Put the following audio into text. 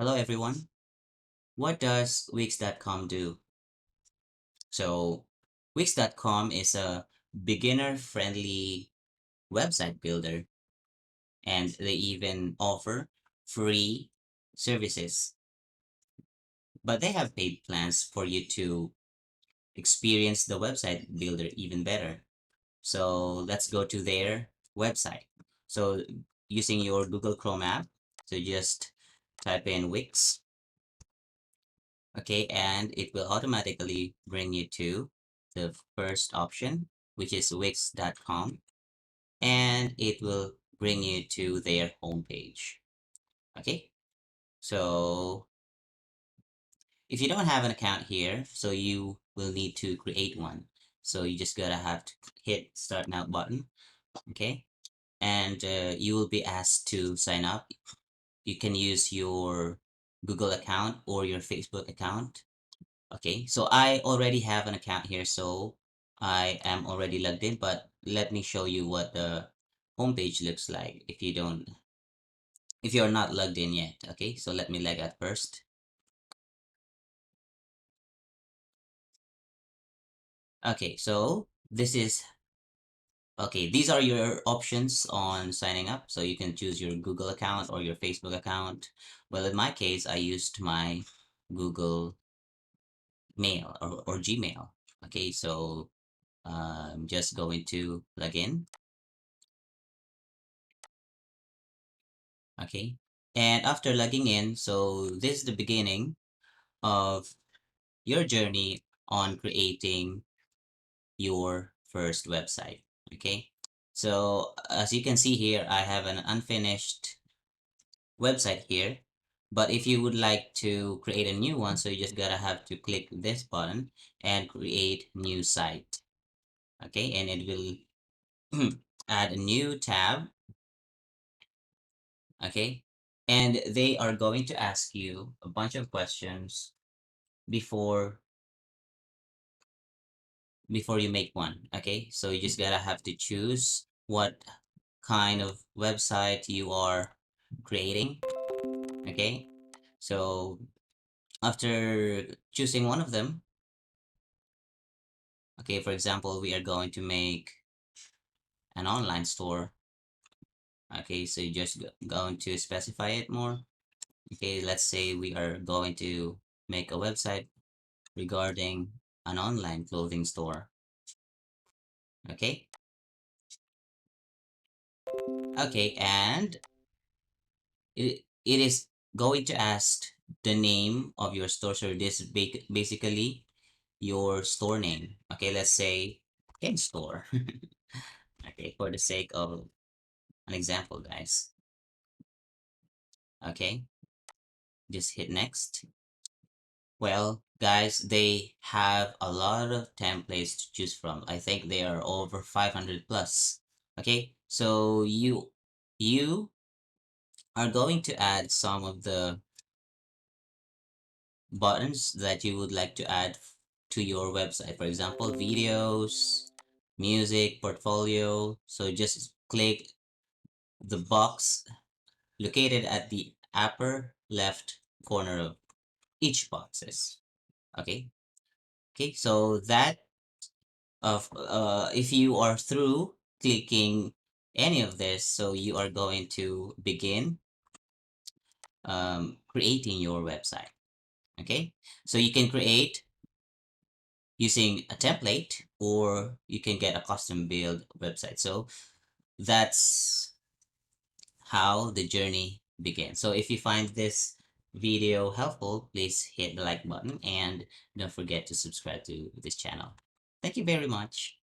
Hello everyone. What does Wix.com do? So, Wix.com is a beginner-friendly website builder, and they even offer free services. But they have paid plans for you to experience the website builder even better. So, let's go to their website. So, using your Google Chrome app, so just type in Wix. Okay, and it will automatically bring you to the first option, which is wix.com, and it will bring you to their homepage. Okay, so if you don't have an account here, so you will need to create one. So you just gotta have to hit start now button. Okay, and you will be asked to sign up. You can use your Google account or your Facebook account. Okay, so I already have an account here, so I am already logged in, but let me show you what the homepage looks like if you're not logged in yet. Okay, so let me log out first. Okay, so these are your options on signing up. So you can choose your Google account or your Facebook account. Well, in my case, I used my Google Mail or Gmail. Okay, so I'm just going to log in. Okay. And after logging in, so this is the beginning of your journey on creating your first website. Okay. So as you can see here, I have an unfinished website here. But if you would like to create a new one, so you just gotta have to click this button and create new site. Okay. And it will add a new tab. Okay. And they are going to ask you a bunch of questions before you make one. Okay, so you just gotta have to choose what kind of website you are creating. Okay, so after choosing one of them, okay, for example, we are going to make an online store. Okay, so you just going to specify it more. Okay, let's say we are going to make a website regarding an online clothing store. Okay, okay, and it is going to ask the name of your store. So this basically your store name. Okay, let's say Ken Store. Okay, for the sake of an example, guys. Okay, just hit next. Well, guys, they have a lot of templates to choose from. I think they are over 500 plus. Okay, so you are going to add some of the buttons that you would like to add to your website. For example, videos, music, portfolio. So just click the box located at the upper left corner of each boxes. Okay. Okay. So that if you are through clicking any of this, so you are going to begin creating your website. Okay. So you can create using a template or you can get a custom build website. So that's how the journey begins. So if you find this video helpful, please hit the like button and don't forget to subscribe to this channel. Thank you very much.